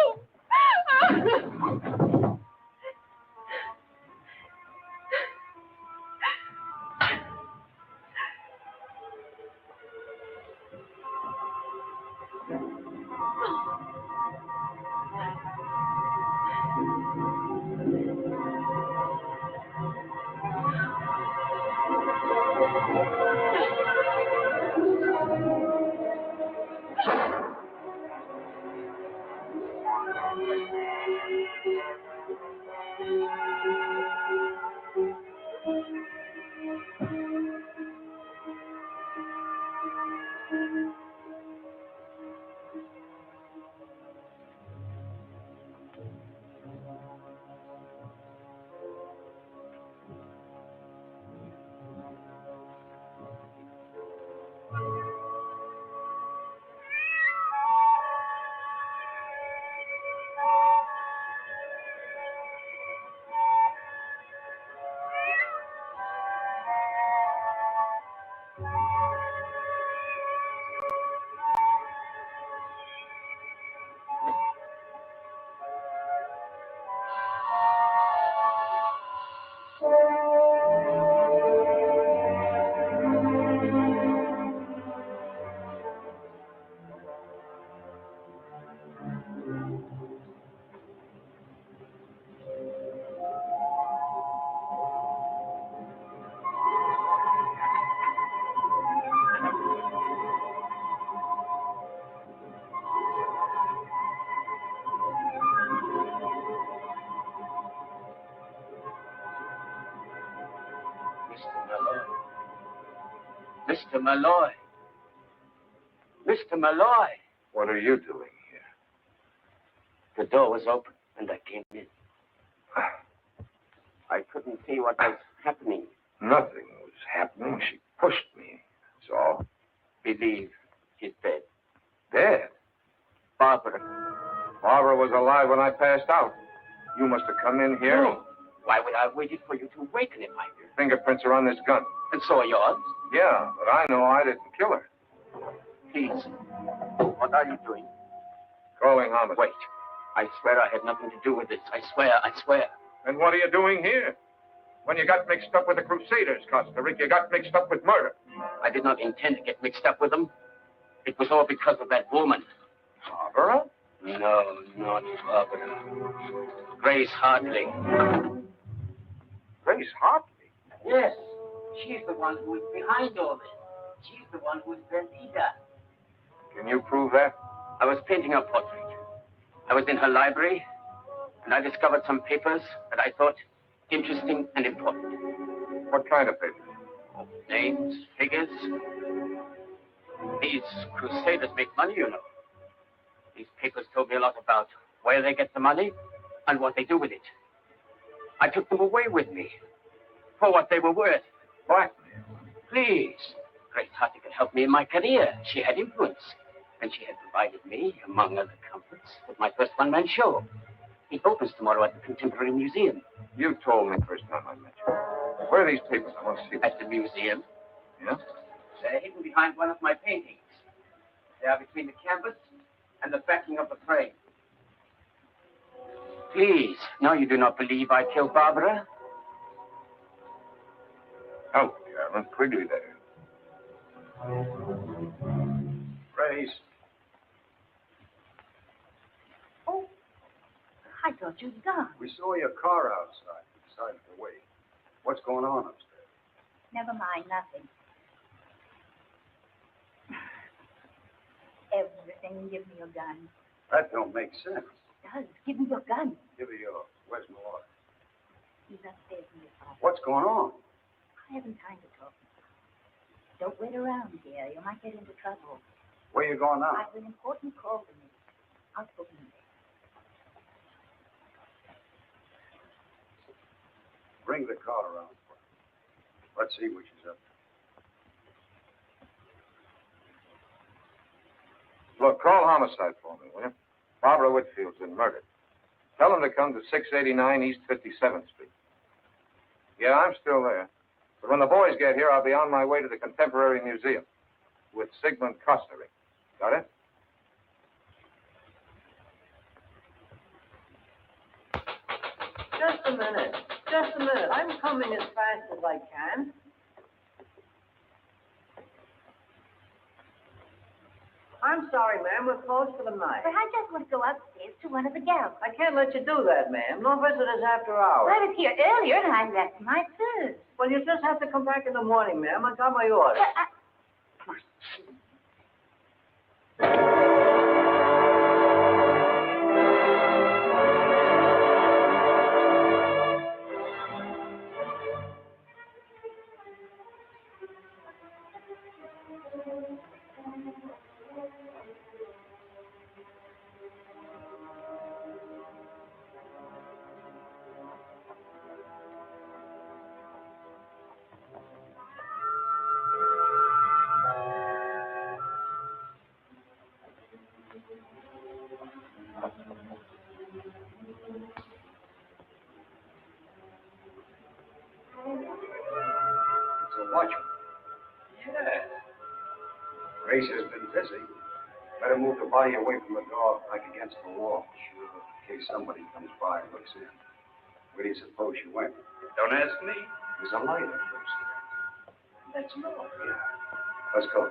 Mr. Malloy. Mr. Malloy. What are you doing here? The door was open, and I came in. I couldn't see what was happening. Nothing was happening. She pushed me. That's all. Believe he's dead. Dead? Barbara. Barbara was alive when I passed out. You must have come in here. No. Why would I have waited for you to awaken him, my dear? Fingerprints are on this gun. And so are yours. Yeah, but I know I didn't kill her. Please. What are you doing? Calling homicide. Wait. I swear I had nothing to do with this. I swear. And what are you doing here? When you got mixed up with the Crusaders, Costa Rica, you got mixed up with murder. I did not intend to get mixed up with them. It was all because of that woman. Barbara? No, not Barbara. Grace Hartley. Grace Hartley? Yes. She's the one who is behind all this. She's the one who is Danziger. Can you prove that? I was painting her portrait. I was in her library, and I discovered some papers that I thought interesting and important. What kind of papers? Names, figures. These Crusaders make money, you know. These papers told me a lot about where they get the money and what they do with it. I took them away with me for what they were worth. What? Please. Grace Hartley could help me in my career. She had influence. And she had provided me, among other comforts, with my first one-man show. It opens tomorrow at the Contemporary Museum. You told me first time I met you. Where are these papers? I want to see them. At the museum. Yeah? They're hidden behind one of my paintings. They are between the canvas and the backing of the frame. Please, now you do not believe I killed Barbara? Oh, Carolyn Quigley there. Grace. Oh, I thought you'd gone. We saw your car outside. We decided to wait. What's going on upstairs? Never mind, nothing. Everything. Give me your gun. That don't make sense. It does. Give me your gun. Give her yours. Where's Malloy? He's upstairs in his office. What's going on? I haven't time to talk. Don't wait around here. You might get into trouble. Where you going now? I have an important call to make. I'll talk to you later. Bring the car around for her. Let's see what she's up to. Look, call homicide for me, will you? Barbara Whitfield's been murdered. Tell them to come to 689 East 57th Street. Yeah, I'm still there. But when the boys get here, I'll be on my way to the Contemporary Museum with Sigmund Kostner. Got it? Just a minute. Just a minute. I'm coming as fast as I can. I'm sorry, ma'am. We're closed for the night. But I just want to go upstairs to one of the galleries. I can't let you do that, ma'am. No visitors after hours. I was here earlier and I left my purse. Well, you just have to come back in the morning, ma'am. I got my order. It's a watchman. Yeah. Grace has been busy. Better move the body away from the door, back against the wall. Sure. In case somebody comes by and looks in. Where do you suppose she went? Don't ask me. There's a light up there. That's no. Yeah. Let's go.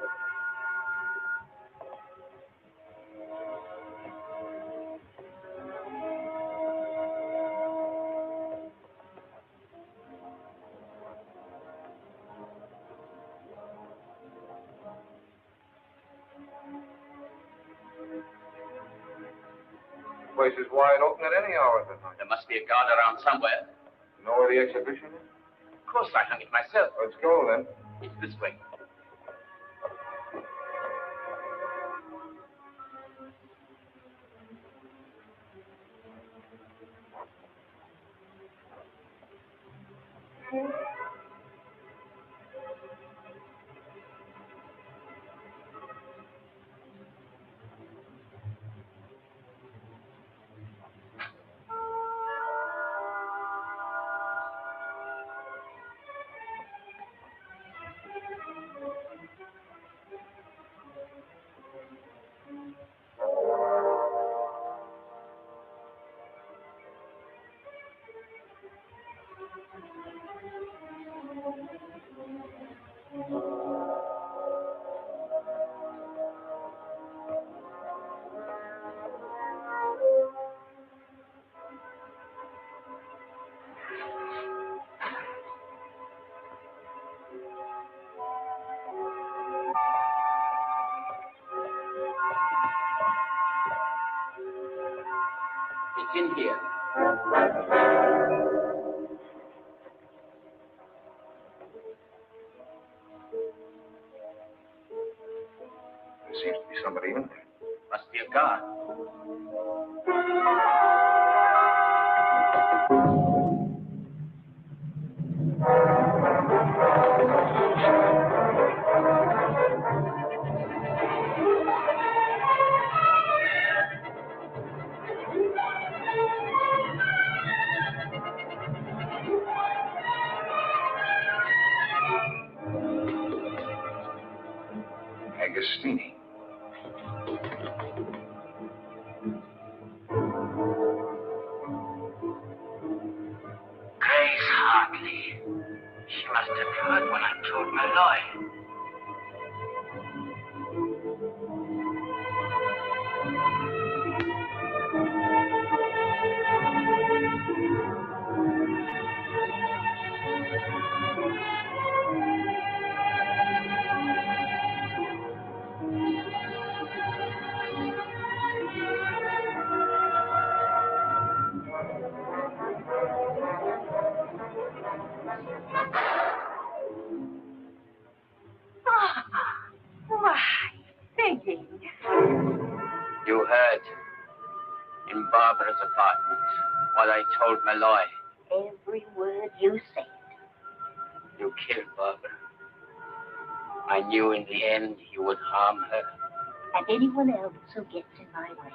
The place is wide open at any hour of the night. There must be a guard around somewhere. You know where the exhibition is? Of course, I hung it myself. Let's go, then. It's this way. It's in here. There seems to be somebody in there. Must be a guard. Agostini. Grace Hartley. She must have heard when I told Malloy. Why, Peggy. You heard in Barbara's apartment what I told Malloy. Every word you said. You killed Barbara. I knew in the end you would harm her. And anyone else who gets in my way.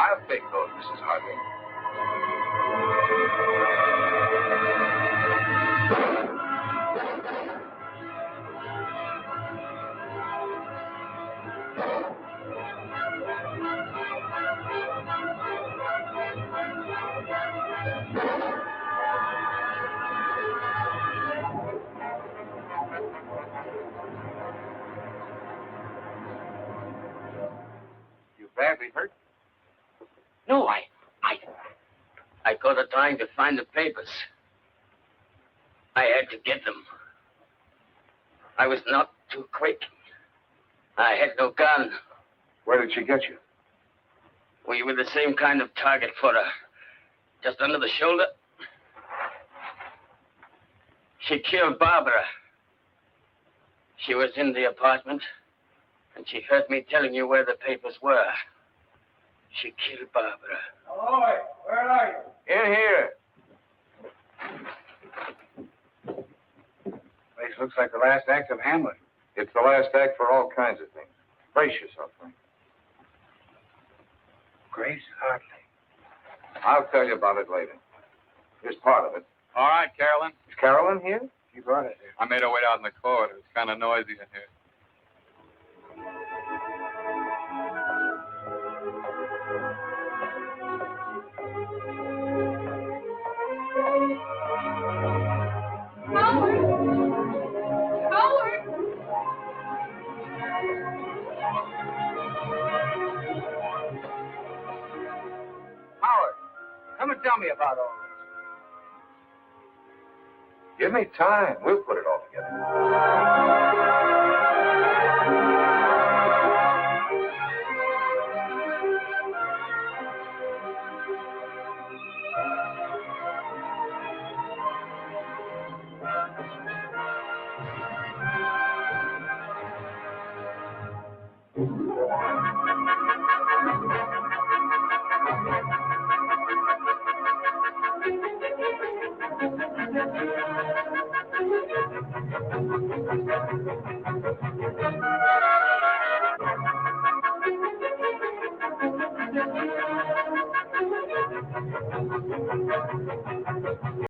I'll take those, Mrs. Hartley. You badly hurt? No, I got her trying to find the papers. I had to get them. I was not too quick. I had no gun. Where did she get you? We were the same kind of target for her. Just under the shoulder. She killed Barbara. She was in the apartment, and she heard me telling you where the papers were. She killed Barbara. Malloy, where are you? In here. Place looks like the last act of Hamlet. It's the last act for all kinds of things. Brace yourself, Frank. Grace Hartley. I'll tell you about it later. Here's part of it. All right, Carolyn. Is Carolyn here? She brought it here. I made her wait out in the corridor. It's kind of noisy in here. Howard! Howard! Howard, come and tell me about all this. Give me time. We'll put it all together.